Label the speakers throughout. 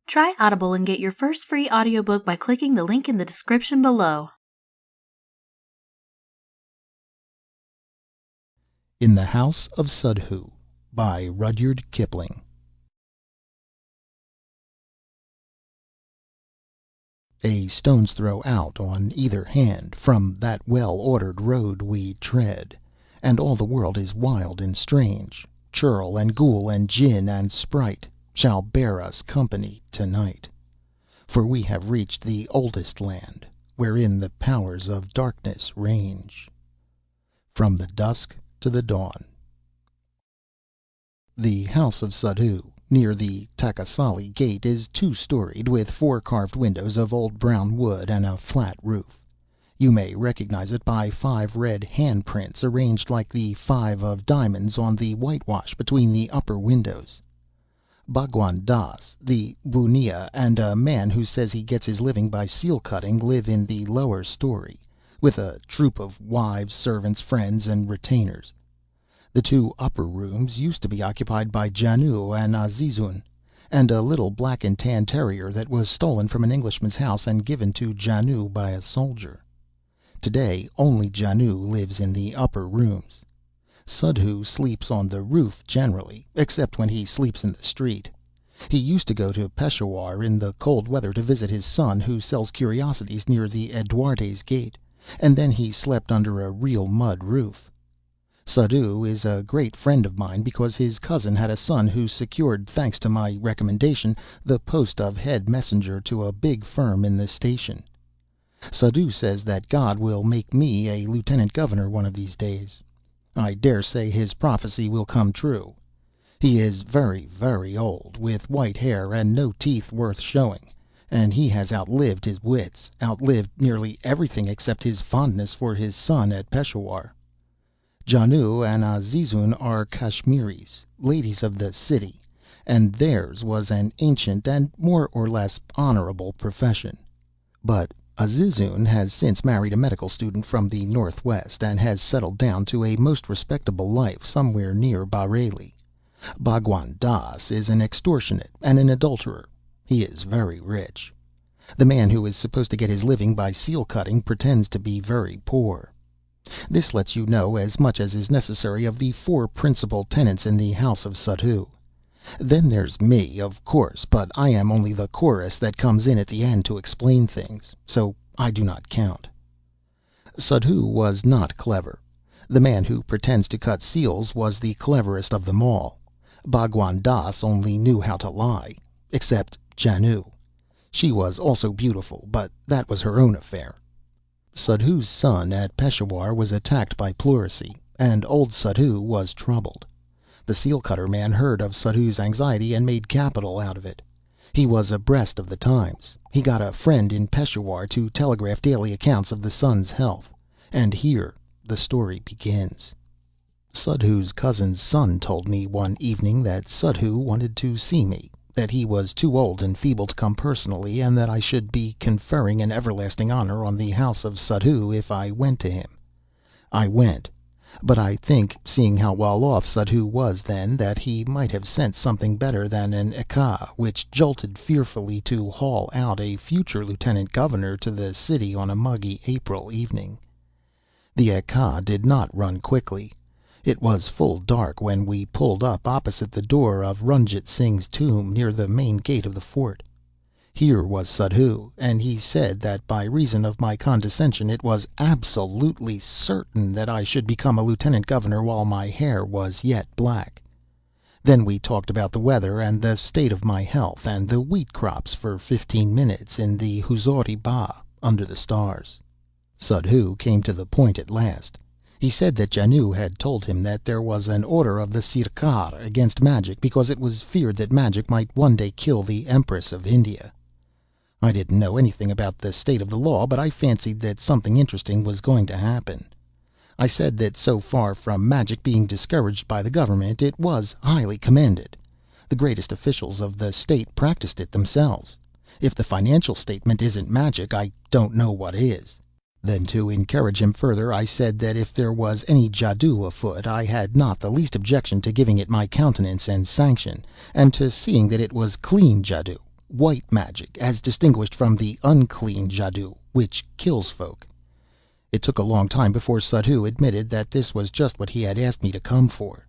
Speaker 1: Try Audible and get your first free audiobook by clicking the link in the description below.
Speaker 2: In the House of Suddhoo by Rudyard Kipling. A stone's throw out on either hand from that well-ordered road we tread, and all the world is wild and strange. Churl and ghoul and djinn and sprite shall bear us company tonight. For we have reached the oldest land, wherein the powers of darkness range. From the dusk to the dawn. The House of Suddhoo, near the Takasali Gate, is two-storied, with 4 carved windows of old brown wood and a flat roof. You may recognize it by 5 red hand-prints arranged like the 5 of diamonds on the whitewash between the upper windows. Bhagwan Das, the bunnia, and a man who says he gets his living by seal-cutting live in the lower story, with a troop of wives, servants, friends, and retainers. The 2 upper rooms used to be occupied by Janoo and Azizun, and a little black and tan terrier that was stolen from an Englishman's house and given to Janoo by a soldier. Today only Janoo lives in the upper rooms. Suddhoo sleeps on the roof generally, except when he sleeps in the street. He used to go to Peshawar in the cold weather to visit his son, who sells curiosities near the Edwardes Gate, and then he slept under a real mud roof. Suddhoo is a great friend of mine because his cousin had a son who secured, thanks to my recommendation, the post of head messenger to a big firm in the station. Suddhoo says that God will make me a lieutenant governor one of these days. I dare say his prophecy will come true. He is very, very old, with white hair and no teeth worth showing, and he has outlived his wits, outlived nearly everything except his fondness for his son at Peshawar. Janoo and Azizun are Kashmiris, ladies of the city, and theirs was an ancient and more or less honorable profession. But Azizun has since married a medical student from the northwest, and has settled down to a most respectable life somewhere near Bareilly. Bhagwan Das is an extortionate and an adulterer. He is very rich. The man who is supposed to get his living by seal-cutting pretends to be very poor. This lets you know as much as is necessary of the 4 principal tenants in the House of Suddhoo. Then there's me, of course, but I am only the chorus that comes in at the end to explain things, so I do not count. Suddhoo was not clever. The man who pretends to cut seals was the cleverest of them all. Bhagwan Das only knew how to lie, except Janoo. She was also beautiful, but that was her own affair. Suddhoo's son at Peshawar was attacked by pleurisy, and old Suddhoo was troubled. The seal-cutter man heard of Suddhoo's anxiety and made capital out of it. He was abreast of the times. He got a friend in Peshawar to telegraph daily accounts of the son's health. And here the story begins. Suddhoo's cousin's son told me one evening that Suddhoo wanted to see me, that he was too old and feeble to come personally, and that I should be conferring an everlasting honor on the House of Suddhoo if I went to him. I went. But I think, seeing how well off Suddhoo was then, that he might have sent something better than an ekka, which jolted fearfully to haul out a future lieutenant governor to the city on a muggy April evening. The ekka did not run quickly. It was full dark when we pulled up opposite the door of Runjit Singh's tomb, near the main gate of the fort. Here was Suddhoo, and he said that by reason of my condescension it was absolutely certain that I should become a lieutenant governor while my hair was yet black. Then we talked about the weather and the state of my health, and the wheat crops for 15 minutes in the Huzuri Ba, under the stars. Suddhoo came to the point at last. He said that Janoo had told him that there was an order of the Sirkar against magic, because it was feared that magic might one day kill the Empress of India. I didn't know anything about the state of the law, but I fancied that something interesting was going to happen. I said that so far from magic being discouraged by the government, it was highly commended. The greatest officials of the state practiced it themselves. If the financial statement isn't magic, I don't know what is. Then, to encourage him further, I said that if there was any jadoo afoot, I had not the least objection to giving it my countenance and sanction, and to seeing that it was clean jadoo, white magic, as distinguished from the unclean Suddhoo, which kills folk. It took a long time before Suddhoo admitted that this was just what he had asked me to come for.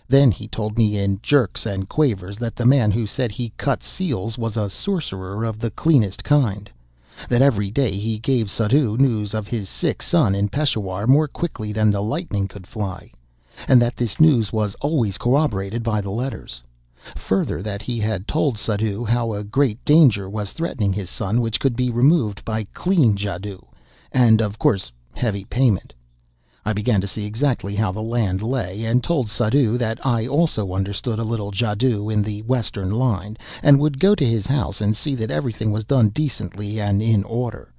Speaker 2: Then he told me in jerks and quavers that the man who said he cut seals was a sorcerer of the cleanest kind, that every day he gave Suddhoo news of his sick son in Peshawar more quickly than the lightning could fly, and that this news was always corroborated by the letters. Further, that he had told Suddhoo how a great danger was threatening his son which could be removed by clean Suddhoo, and, of course, heavy payment. I began to see exactly how the land lay, and told Suddhoo that I also understood a little Suddhoo in the Western line, and would go to his house and see that everything was done decently and in order.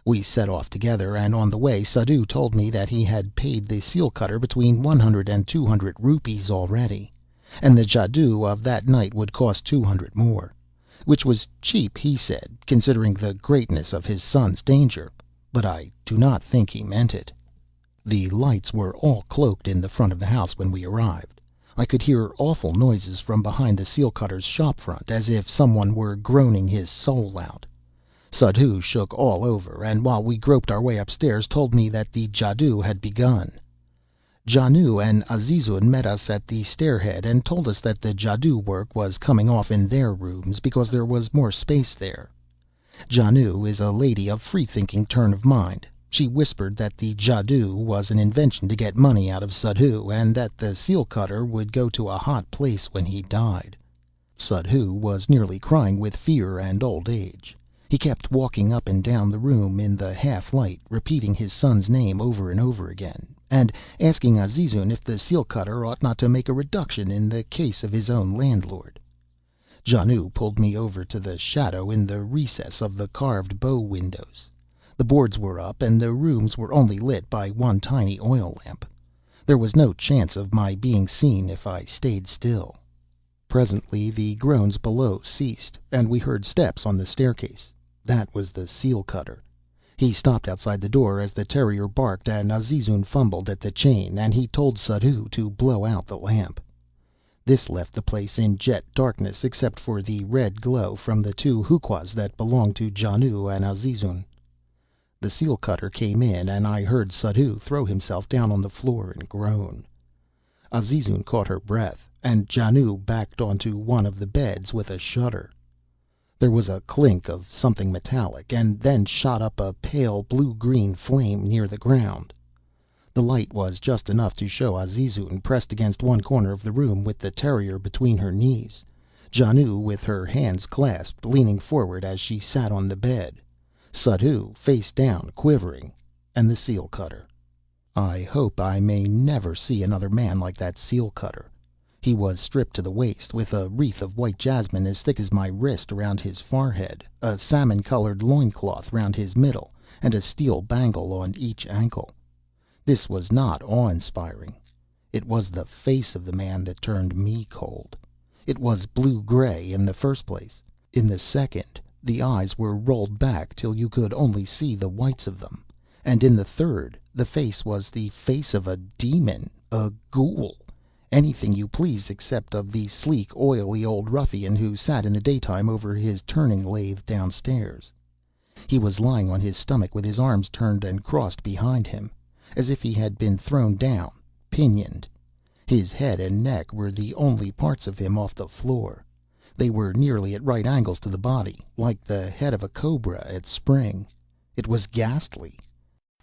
Speaker 2: We set off together, and on the way Suddhoo told me that he had paid the seal cutter between 100 and 200 rupees already, and the Suddhoo of that night would cost 200 more, which was cheap, he said, considering the greatness of his son's danger, but I do not think he meant it. The lights were all cloaked in the front of the house when we arrived. I could hear awful noises from behind the seal cutter's shop front, as if someone were groaning his soul out. Suddhoo shook all over, and while we groped our way upstairs told me that the Suddhoo had begun. Janoo and Azizun met us at the stairhead and told us that the Suddhoo work was coming off in their rooms because there was more space there. Janoo is a lady of free-thinking turn of mind. She whispered that the Suddhoo was an invention to get money out of Suddhoo, and that the seal cutter would go to a hot place when he died. Suddhoo was nearly crying with fear and old age. He kept walking up and down the room in the half-light, repeating his son's name over and over again, and asking Azizun if the seal cutter ought not to make a reduction in the case of his own landlord. Janoo pulled me over to the shadow in the recess of the carved bow windows. The boards were up, and the rooms were only lit by one tiny oil lamp. There was no chance of my being seen if I stayed still. Presently the groans below ceased, and we heard steps on the staircase. That was the seal cutter. He stopped outside the door as the terrier barked and Azizun fumbled at the chain, and he told Suddhoo to blow out the lamp. This left the place in jet darkness except for the red glow from the two huqas that belonged to Janoo and Azizun. The seal cutter came in, and I heard Suddhoo throw himself down on the floor and groan. Azizun caught her breath, and Janoo backed onto one of the beds with a shudder. There was a clink of something metallic, and then shot up a pale blue-green flame near the ground. The light was just enough to show Azizun pressed against one corner of the room with the terrier between her knees, Janoo with her hands clasped, leaning forward as she sat on the bed, Suddhoo face down, quivering, and the seal cutter. I hope I may never see another man like that seal cutter. He was stripped to the waist, with a wreath of white jasmine as thick as my wrist around his forehead, a salmon-colored loincloth round his middle, and a steel bangle on each ankle. This was not awe-inspiring. It was the face of the man that turned me cold. It was blue-gray in the first place. In the second, the eyes were rolled back till you could only see the whites of them, and in the third, the face was the face of a demon, a ghoul, anything you please except of the sleek, oily old ruffian who sat in the daytime over his turning lathe downstairs. He was lying on his stomach with his arms turned and crossed behind him, as if he had been thrown down, pinioned. His head and neck were the only parts of him off the floor. They were nearly at right angles to the body, like the head of a cobra at spring. It was ghastly.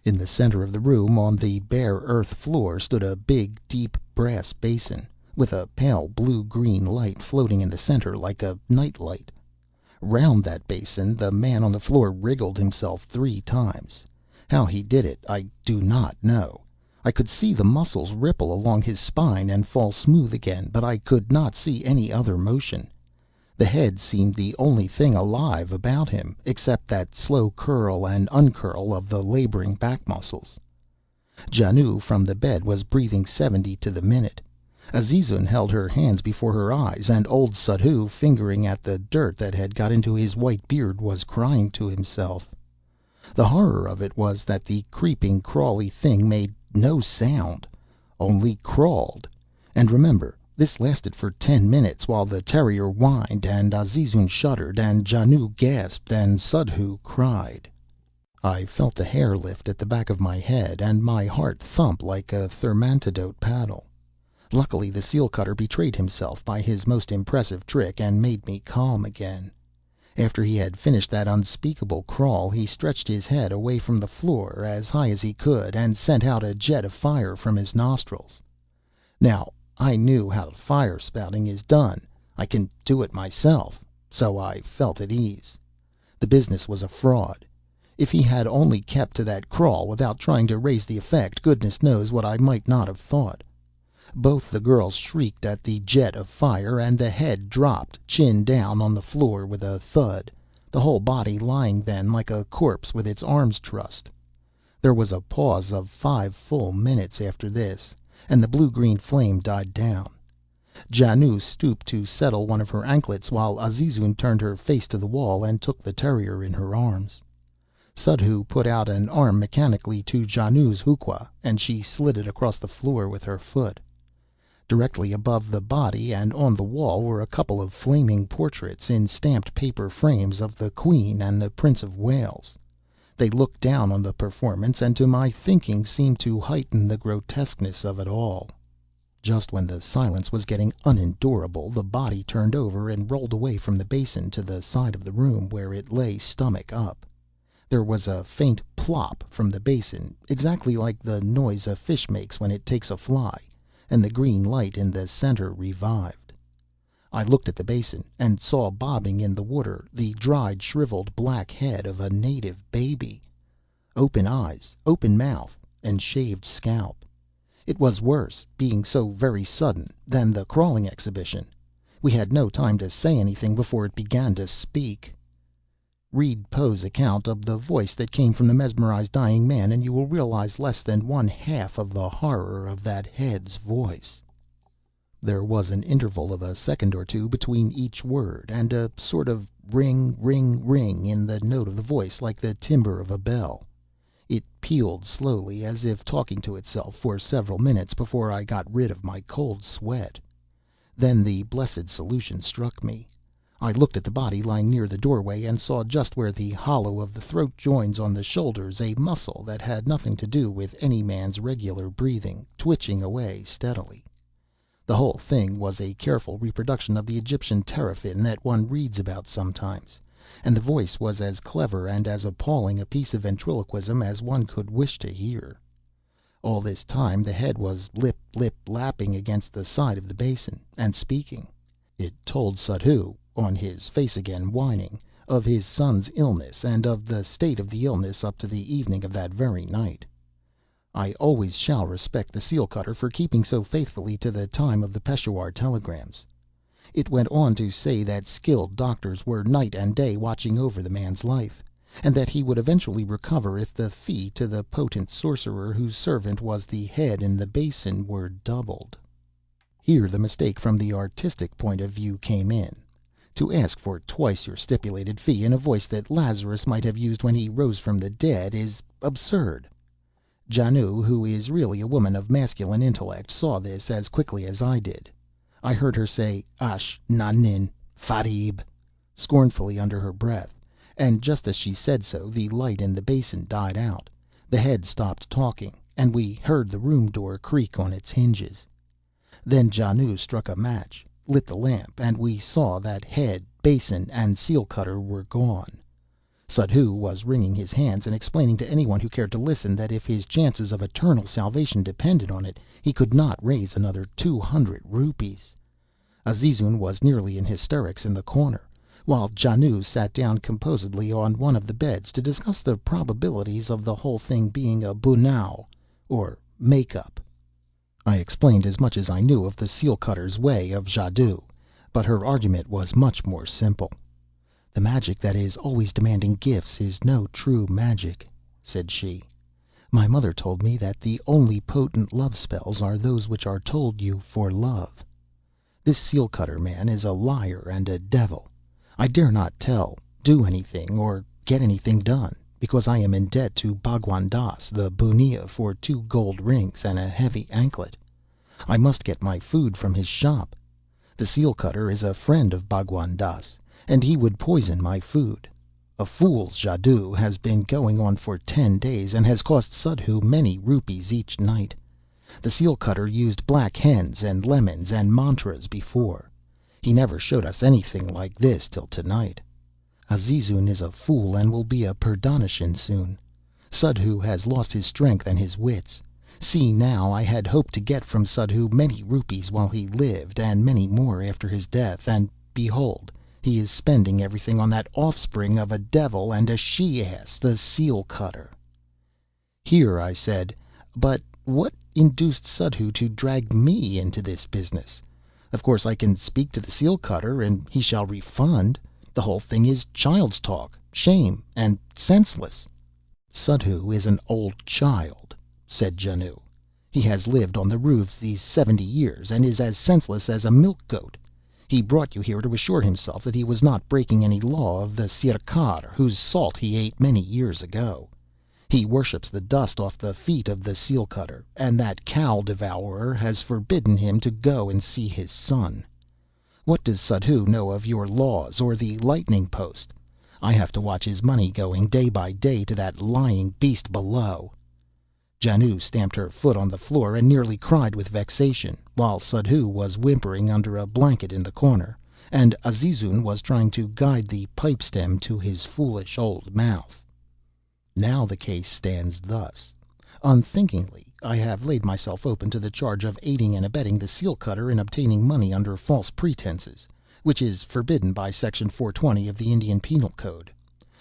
Speaker 2: In the center of the room, on the bare earth floor, stood a big, deep brass basin, with a pale blue-green light floating in the center like a night light. Round that basin the man on the floor wriggled himself 3 times. How he did it I do not know. I could see the muscles ripple along his spine and fall smooth again, but I could not see any other motion. The head seemed the only thing alive about him, except that slow curl and uncurl of the laboring back muscles. Janoo from the bed was breathing 70 to the minute. Azizun held her hands before her eyes, and old Suddhoo, fingering at the dirt that had got into his white beard, was crying to himself. The horror of it was that the creeping, crawly thing made no sound, only crawled. And remember, This lasted for 10 minutes, while the terrier whined, and Azizun shuddered, and Janoo gasped, and Suddhoo cried. I felt the hair lift at the back of my head, and my heart thump like a thermantidote paddle. Luckily the seal cutter betrayed himself by his most impressive trick, and made me calm again. After he had finished that unspeakable crawl, he stretched his head away from the floor as high as he could, and sent out a jet of fire from his nostrils. Now, I knew how fire spouting is done. I can do it myself, so I felt at ease. The business was a fraud. If he had only kept to that crawl without trying to raise the effect, goodness knows what I might not have thought. Both the girls shrieked at the jet of fire, and the head dropped, chin down, on the floor with a thud, the whole body lying then like a corpse with its arms trussed. There was a pause of 5 full minutes after this, and the blue-green flame died down. Janoo stooped to settle one of her anklets, while Azizun turned her face to the wall and took the terrier in her arms. Suddhoo put out an arm mechanically to Janoo's huqua, and she slid it across the floor with her foot. Directly above the body and on the wall were a couple of flaming portraits in stamped paper frames of the Queen and the Prince of Wales. They looked down on the performance, and to my thinking seemed to heighten the grotesqueness of it all. Just when the silence was getting unendurable, the body turned over and rolled away from the basin to the side of the room, where it lay stomach up. There was a faint plop from the basin, exactly like the noise a fish makes when it takes a fly, and the green light in the center revived. I looked at the basin, and saw bobbing in the water the dried, shriveled black head of a native baby. Open eyes, open mouth, and shaved scalp. It was worse, being so very sudden, than the crawling exhibition. We had no time to say anything before it began to speak. Read Poe's account of the voice that came from the mesmerized dying man, and you will realize less than 1/2 of the horror of that head's voice. There was an interval of a second or two between each word, and a sort of ring, ring, ring in the note of the voice, like the timbre of a bell. It pealed slowly, as if talking to itself, for several minutes before I got rid of my cold sweat. Then the blessed solution struck me. I looked at the body lying near the doorway, and saw just where the hollow of the throat joins on the shoulders a muscle that had nothing to do with any man's regular breathing, twitching away steadily. The whole thing was a careful reproduction of the Egyptian teraphin that one reads about sometimes, and the voice was as clever and as appalling a piece of ventriloquism as one could wish to hear. All this time the head was lapping against the side of the basin, and speaking. It told Suddhoo, on his face again whining, of his son's illness, and of the state of the illness up to the evening of that very night. I always shall respect the seal cutter for keeping so faithfully to the time of the Peshawar telegrams. It went on to say that skilled doctors were night and day watching over the man's life, and that he would eventually recover if the fee to the potent sorcerer whose servant was the head in the basin were doubled. Here the mistake from the artistic point of view came in. To ask for twice your stipulated fee in a voice that Lazarus might have used when he rose from the dead is absurd. Janoo, who is really a woman of masculine intellect, saw this as quickly as I did. I heard her say "Ash nanin farib" scornfully under her breath, and just as she said so the light in the basin died out, the head stopped talking, and we heard the room door creak on its hinges. Then Janoo struck a match, lit the lamp, and we saw that head, basin, and seal cutter were gone. Suddhoo was wringing his hands and explaining to anyone who cared to listen that if his chances of eternal salvation depended on it, he could not raise another 200 rupees. Azizun was nearly in hysterics in the corner, while Janoo sat down composedly on one of the beds to discuss the probabilities of the whole thing being a bunao, or make-up. I explained as much as I knew of the seal cutter's way of jadoo, but her argument was much more simple. "The magic that is always demanding gifts is no true magic," said she. "My mother told me that the only potent love spells are those which are told you for love. This seal cutter man is a liar and a devil. I dare not tell, do anything, or get anything done, because I am in debt to Bhagwan Dass, the bunnia, for 2 gold rings and a heavy anklet. I must get my food from his shop. The seal cutter is a friend of Bhagwan Dass, and he would poison my food. A fool's jadoo has been going on for 10 days, and has cost Suddhoo many rupees each night. The seal cutter used black hens and lemons and mantras before. He never showed us anything like this till tonight. Azizun is a fool, and will be a Purdanishan soon. Suddhoo has lost his strength and his wits. See now, I had hoped to get from Suddhoo many rupees while he lived, and many more after his death, and behold, he is spending everything on that offspring of a devil and a she-ass, the seal cutter. Here I said, but what induced Suddhoo to drag me into this business? Of course I can speak to the seal cutter, and he shall refund. The whole thing is child's talk, shame, and senseless. Suddhoo is an old child, said Janoo. He has lived on the roofs these 70 years, and is as senseless as a milk-goat. He brought you here to assure himself that he was not breaking any law of the Sirkar, whose salt he ate many years ago. He worships the dust off the feet of the seal cutter, and that cow devourer has forbidden him to go and see his son. What does Suddhoo know of your laws or the lightning post? I have to watch his money going day by day to that lying beast below. Janoo stamped her foot on the floor and nearly cried with vexation, while Suddhoo was whimpering under a blanket in the corner, and Azizun was trying to guide the pipe stem to his foolish old mouth. Now the case stands thus. Unthinkingly, I have laid myself open to the charge of aiding and abetting the seal cutter in obtaining money under false pretenses, which is forbidden by Section 420 of the Indian Penal Code.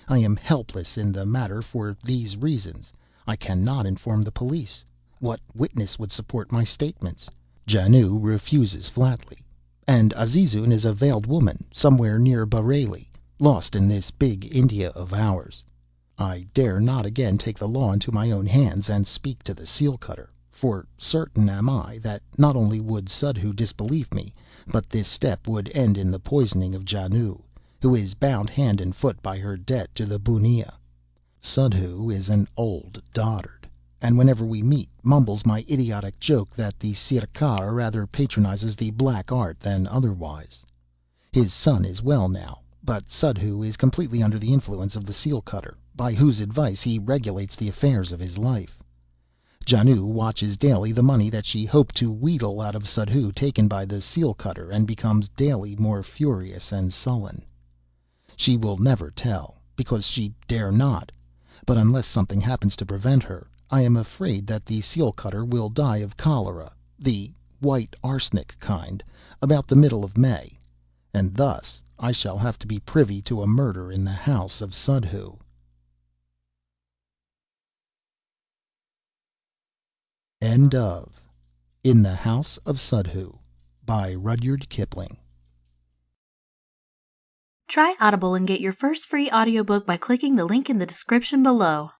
Speaker 2: I am helpless in the matter for these reasons. I cannot inform the police. What witness would support my statements? Janoo refuses flatly. And Azizun is a veiled woman, somewhere near Bareilly, lost in this big India of ours. I dare not again take the law into my own hands and speak to the seal cutter, for certain am I that not only would Suddhoo disbelieve me, but this step would end in the poisoning of Janoo, who is bound hand and foot by her debt to the bunnia. Suddhoo is an old dotard, and whenever we meet mumbles my idiotic joke that the Sirkar rather patronizes the black art than otherwise. His son is well now, but Suddhoo is completely under the influence of the seal cutter, by whose advice he regulates the affairs of his life. Janoo watches daily the money that she hoped to wheedle out of Suddhoo taken by the seal cutter, and becomes daily more furious and sullen. She will never tell, because she dare not, but unless something happens to prevent her, I am afraid that the seal cutter will die of cholera, the white arsenic kind, about the middle of May, and thus I shall have to be privy to a murder in the house of Suddhoo. End of In the House of Suddhoo by Rudyard Kipling.
Speaker 1: Try Audible and get your first free audiobook by clicking the link in the description below.